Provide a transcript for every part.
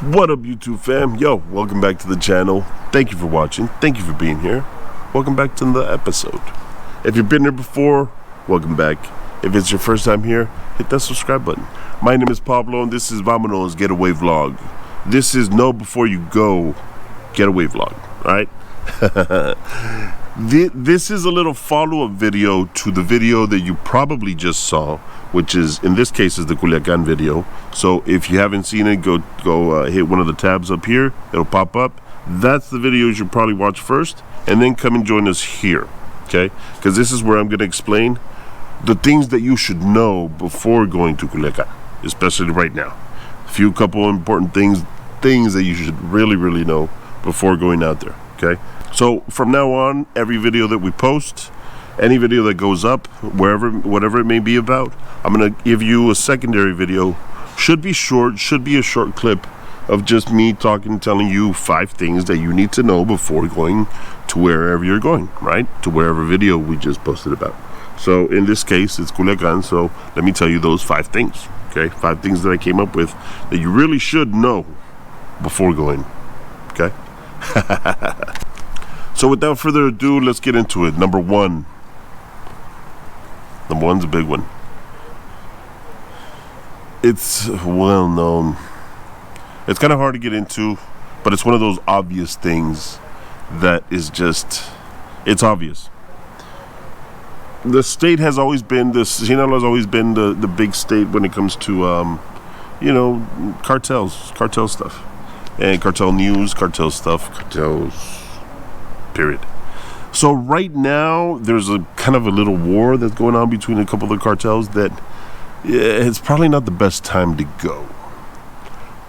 What up, YouTube fam? Yo, welcome back to the channel. Thank you for watching. Thank you for being here. Welcome back to the episode. If you've been here before, welcome back. If it's your first time here, hit that subscribe button. My name is Pablo, and this is Vámonos Getaway Vlog. This is Know Before You Go Getaway Vlog, alright? This is a little follow-up video to the video that you probably just saw, which is, in this case, is the Culiacán video. So if you haven't seen it, go hit one of the tabs up here. It'll pop up. That's the video you should probably watch first, and then come and join us here, okay? Because this is where I'm going to explain the things that you should know before going to Culiacán, especially right now. A couple important things that you should really know before going out there, okay? So from now on, every video that we post, any video that goes up, whatever it may be about, I'm going to give you a secondary video. Should be short, should be a short clip of just me talking, telling you 5 things that you need to know before going to wherever you're going, right? To wherever video we just posted about. So in this case, it's Culiacán, so let me tell you those 5 things, okay? 5 things that I came up with that you really should know before going, okay? So without further ado, let's get into it. Number one's a big one. It's well known. It's kind of hard to get into, but it's one of those obvious things that is just, it's obvious. The state has always been, Sinaloa has always been the big state when it comes to, cartel stuff. And cartel news, cartel stuff, cartels, period. So right now, there's a kind of a little war that's going on between a couple of the cartels that it's probably not the best time to go.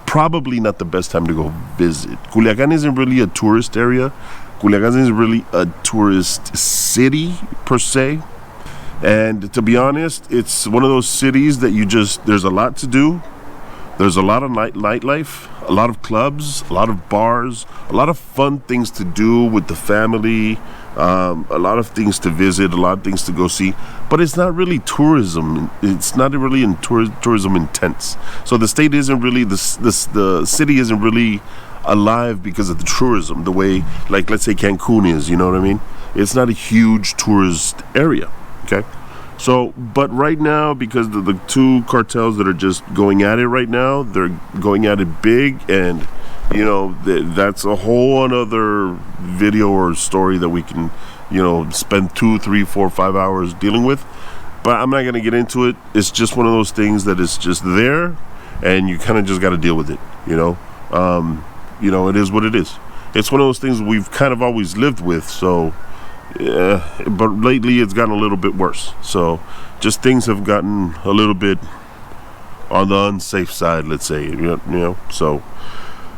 Probably not the best time to go visit. Culiacán isn't really a tourist area. Culiacán isn't really a tourist city, per se. And to be honest, it's one of those cities that there's a lot to do. There's a lot of nightlife, a lot of clubs, a lot of bars, a lot of fun things to do with the family, a lot of things to visit, a lot of things to go see. But it's not really tourism. It's not really in tourism intense. So the state isn't really, the city isn't really alive because of the tourism, the way, like, let's say Cancun is, you know what I mean? It's not a huge tourist area, okay? So, but right now, because the 2 cartels that are just going at it right now, they're going at it big, and, you know, that's a whole another video or story that we can, spend 2, 3, 4, 5 hours dealing with. But I'm not going to get into it. It's just one of those things that is just there, and you kind of just got to deal with it, it is what it is. It's one of those things we've kind of always lived with, so... Yeah, but lately it's gotten a little bit worse. So just things have gotten a little bit on the unsafe side, let's say, so.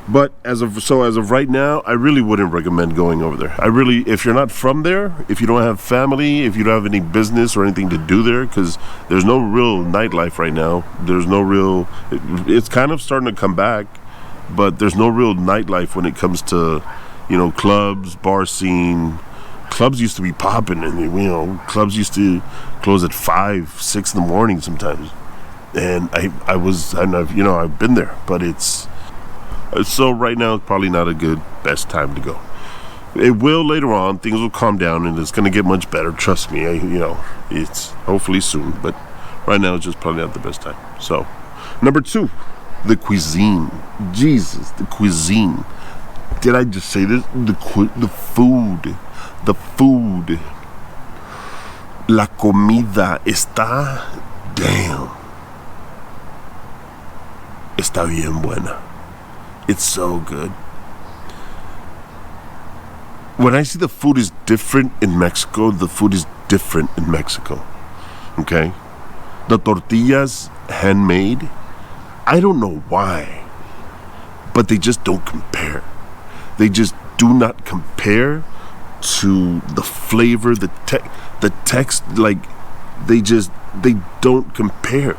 But as of right now, I really wouldn't recommend going over there. If you're not from there, if you don't have family, if you don't have any business or anything to do there, because there's no real nightlife right now. There's no real, it's kind of starting to come back, but there's no real nightlife when it comes to, clubs, bar scene. Clubs used to be popping, and clubs used to close at 5, 6 in the morning sometimes. And I've been there, but so right now it's probably not a best time to go. It will later on. Things will calm down, and it's going to get much better. Trust me. It's hopefully soon, but right now it's just probably not the best time. So, number 2, the cuisine. Jesus, the cuisine. Did I just say this? The food. The food, la comida está bien buena. It's so good. When I see the food is different in Mexico, the food is different in Mexico, okay? The tortillas, handmade, I don't know why, but they just don't compare. They just do not compare to the flavor, the text, like they don't compare.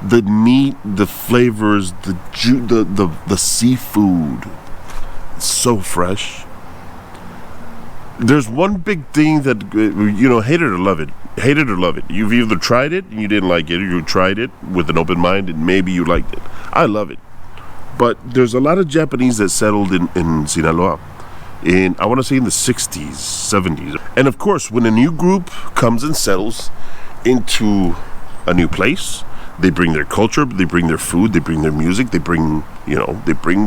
The meat, the flavors, the seafood, it's so fresh. There's one big thing that hate it or love it. Hate it or love it. You've either tried it and you didn't like it, or you tried it with an open mind and maybe you liked it. I love it. But there's a lot of Japanese that settled in Sinaloa. I want to say in the 60s, 70s. And of course, when a new group comes and settles into a new place, they bring their culture, they bring their food, they bring their music, they bring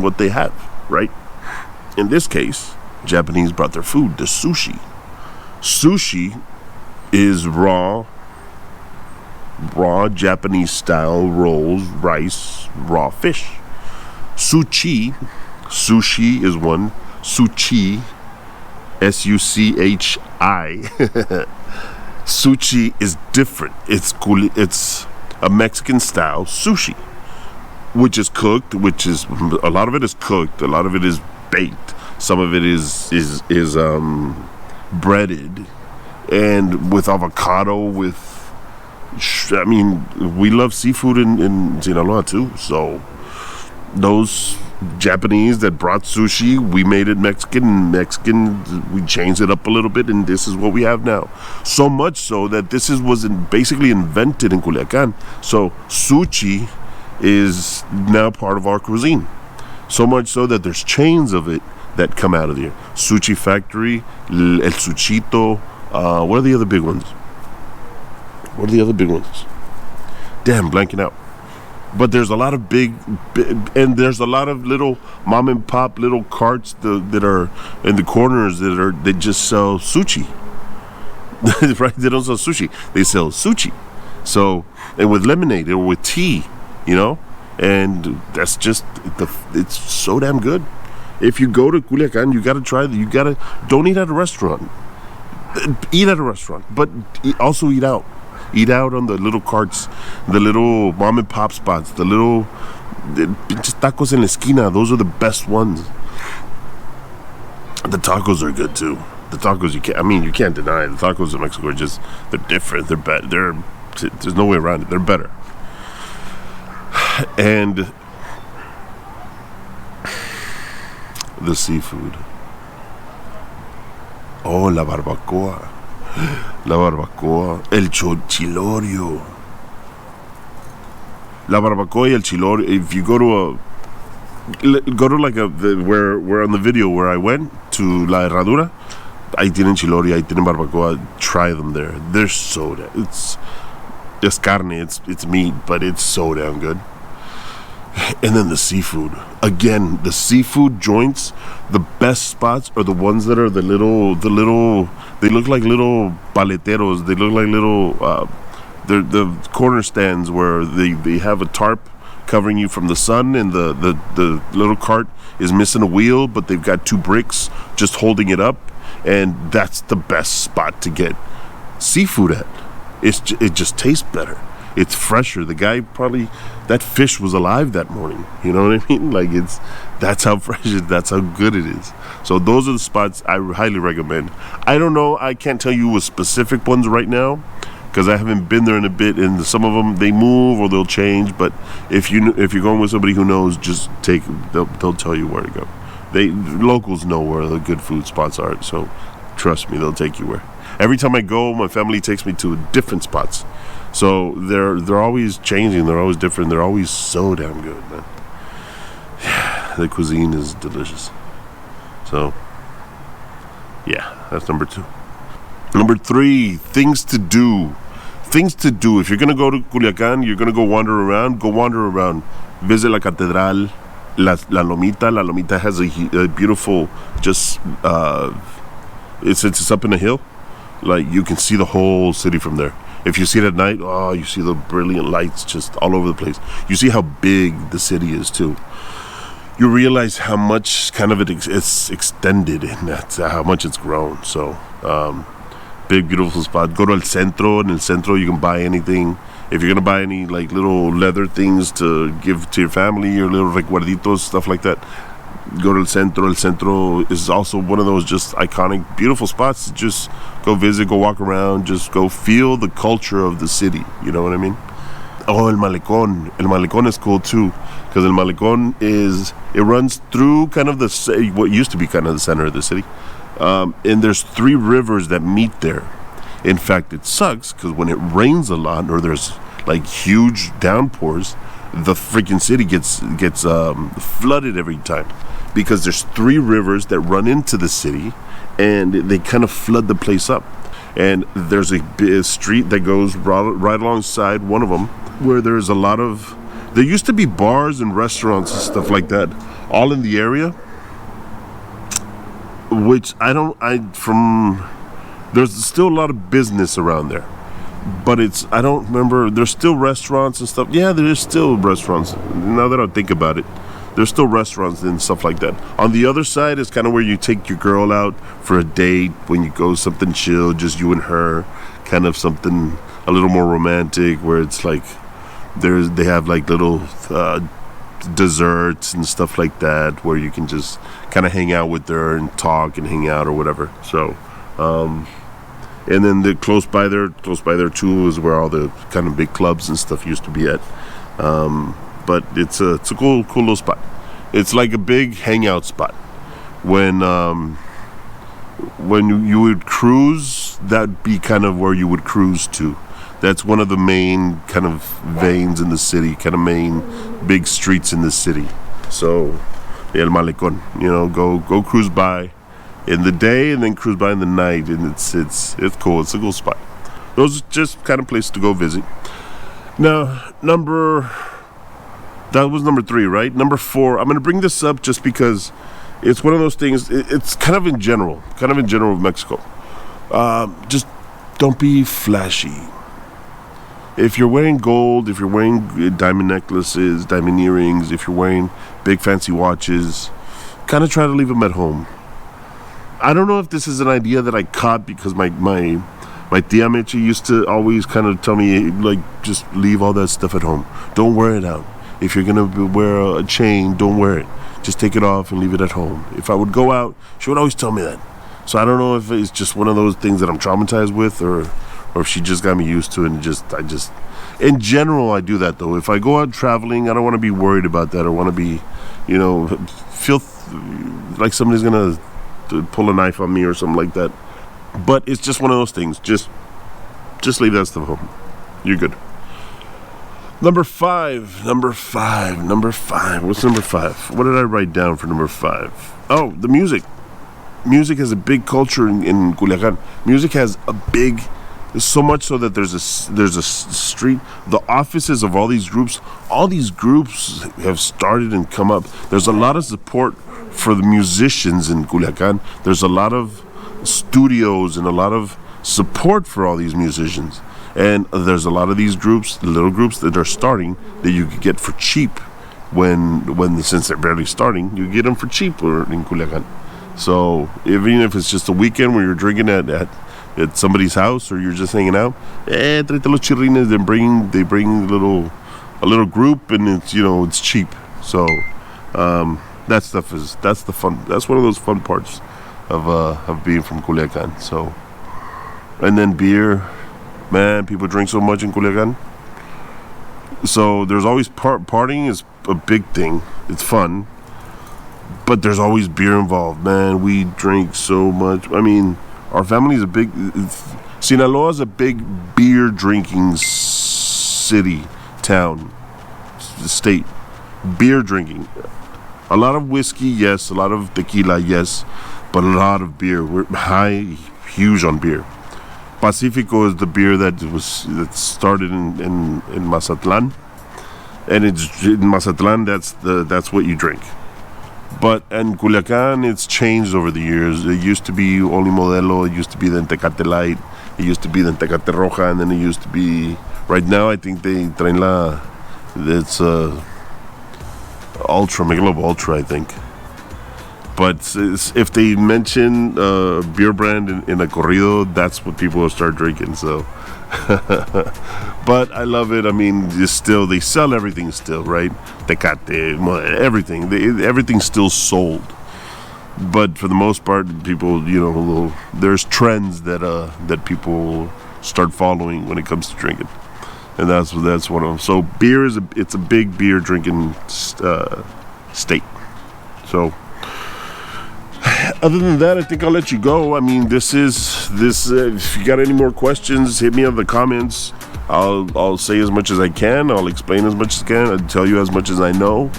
what they have, right? In this case, Japanese brought their food, the sushi. Sushi is raw Japanese style rolls, rice, raw fish. Sushi is one. Sushi, S-U-C-H-I. Sushi is different. It's a Mexican style sushi, which is cooked. A lot of it is cooked. A lot of it is baked. Some of it is breaded, and with avocado. We love seafood in Sinaloa too. So those Japanese that brought sushi, we made it Mexican. We changed it up a little bit, and this is what we have now. So much so that was basically invented in Culiacán. So sushi is now part of our cuisine. So much so that there's chains of it that come out of here. Sushi Factory, El Suchito. What are the other big ones? Damn, blanking out. But there's a lot of big, and there's a lot of little mom and pop little carts that are in the corners that just sell sushi. Right? They don't sell sushi. They sell sushi. So, and with lemonade or with tea, and that's just it's so damn good. If you go to Culiacán, you got to try don't eat at a restaurant. Eat at a restaurant, but also eat out. Eat out on the little carts, the little mom and pop spots, the pinches tacos en la esquina. Those are the best ones. The tacos are good too. The tacos, you can't deny it. The tacos in Mexico are they're different. They're better. There's no way around it. They're better. And the seafood. Oh, la barbacoa. El chilorio. La barbacoa y el chilorio. If you go to where on the video where I went to La Herradura, ahí tienen chilorio, ahí tienen barbacoa. Try them there. They're so damn. It's carne. It's meat, but it's so damn good. And then the seafood. Again, the seafood joints, the best spots are the ones that are the little. They look like little paleteros. They look like little. They're the corner stands where they have a tarp covering you from the sun, and the little cart is missing a wheel, but they've got two bricks just holding it up, and that's the best spot to get seafood at. It just tastes better. It's fresher. The guy that fish was alive that morning. You know what I mean? Like that's how fresh it is. That's how good it is. So those are the spots I highly recommend. I don't know. I can't tell you with specific ones right now because I haven't been there in a bit. And some of them they move or they'll change. But if you're going with somebody who knows, just they'll tell you where to go. Locals know where the good food spots are. So trust me, they'll take you where. Every time I go, my family takes me to different spots. So they're always changing. They're always different. They're always so damn good, man. The cuisine is delicious. So, yeah, that's number 2. Number 3, things to do. Things to do. If you're going to go to Culiacán, you're going to go wander around. Visit La Catedral, La Lomita. La Lomita has a beautiful, it's up in a hill. Like, you can see the whole city from there. If you see it at night, you see the brilliant lights just all over the place. You see how big the city is too. You realize how much it's extended and that's how much it's grown. So, big, beautiful spot. Go to El Centro. In El Centro, you can buy anything. If you're going to buy any like little leather things to give to your family or little recuerditos, stuff like that, go to El Centro. El Centro is also one of those just iconic, beautiful spots to just go visit, go walk around, just go feel the culture of the city. You know what I mean? Oh, El Malecón. El Malecón is cool too, because El Malecón it runs through kind of what used to be kind of the center of the city. And there's 3 rivers that meet there. In fact, it sucks because when it rains a lot or there's like huge downpours, the freaking city gets flooded every time, because there's 3 rivers that run into the city, and they kind of flood the place up. And there's a street that goes right alongside one of them, where there's a lot of, there used to be bars and restaurants and stuff like that all in the area, which there's still a lot of business around there, but I don't remember, there's still restaurants and stuff. Yeah, there is still restaurants, now that I think about it. There's still restaurants and stuff like that. On the other side is kind of where you take your girl out for a date, when you go something chill, just you and her, kind of something a little more romantic, where it's like they have like little desserts and stuff like that, where you can just kind of hang out with her and talk and hang out or whatever. So and then the close by there too is where all the kind of big clubs and stuff used to be at. But it's a cool little spot. It's like a big hangout spot. When you would cruise, that'd be kind of where you would cruise to. That's one of the main kind of veins in the city, kind of main big streets in the city. So, El Malecón, go cruise by in the day and then cruise by in the night, and it's cool. It's a cool spot. Those are just kind of places to go visit. Now, that was number 3, right? Number 4, I'm going to bring this up just because it's one of those things, it's kind of in general of Mexico. Just don't be flashy. If you're wearing gold, if you're wearing diamond necklaces, diamond earrings, if you're wearing big fancy watches, kind of try to leave them at home. I don't know if this is an idea that I caught because my tia Meche used to always kind of tell me, like, just leave all that stuff at home. Don't wear it out. If you're going to wear a chain, don't wear it. Just take it off and leave it at home. If I would go out, she would always tell me that. So I don't know if it's just one of those things that I'm traumatized with, or if she just got me used to it, and in general, I do that though. If I go out traveling, I don't want to be worried about that. I want to be, feel like somebody's going to pull a knife on me or something like that. But it's just one of those things. Just leave that stuff home. You're good. Number five. What's number 5? What did I write down for number 5? Oh, the music. Music has a big culture in Culiacán. Music has so much so that there's a street. The offices of all these groups have started and come up. There's a lot of support for the musicians in Culiacán. There's a lot of studios and a lot of support for all these musicians. And there's a lot of these groups, little groups that are starting, that you could get for cheap since they're barely starting, you get them for cheap in Culiacán. So even if it's just a weekend where you're drinking at somebody's house, or you're just hanging out, tráete los chirrines. They bring a little group, and it's cheap. So that's the fun. That's one of those fun parts of being from Culiacán. So, and then beer. Man, people drink so much in Culiacán. So there's always partying is a big thing. It's fun, but there's always beer involved. Man, we drink so much. I mean, our family is Sinaloa is a big beer drinking town, state. Beer drinking. A lot of whiskey, yes. A lot of tequila, yes. But a lot of beer. We're huge on beer. Pacifico is the beer that started in Mazatlan, and it's in Mazatlan. That's what you drink. But in Culiacán, it's changed over the years. It used to be only Modelo. It used to be the Tecate Light. It used to be the Tecate Roja, and then it used to be. Right now, I think they traen it's Ultra, Michelob Ultra, I think. But if they mention beer brand in a corrido, that's what people will start drinking. So, but I love it. I mean, they sell everything still, right? Tecate, everything. Everything's still sold. But for the most part, people, there's trends that people start following when it comes to drinking, and that's one of them. So beer it's a big beer drinking state. So. Other than that, I think I'll let you go. I mean, this is if you got any more questions, hit me in the comments. I'll say as much as I can. I'll explain as much as I can. I'll tell you as much as I know.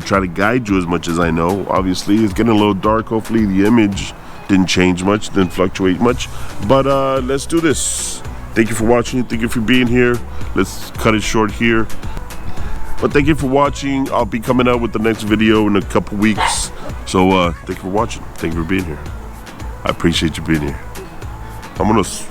Try to guide you as much as I know. Obviously, it's getting a little dark. Hopefully, the image didn't change much, didn't fluctuate much. But let's do this. Thank you for watching. Thank you for being here. Let's cut it short here. But thank you for watching. I'll be coming out with the next video in a couple weeks. So thank you for watching. Thank you for being here. I appreciate you being here. Vámonos.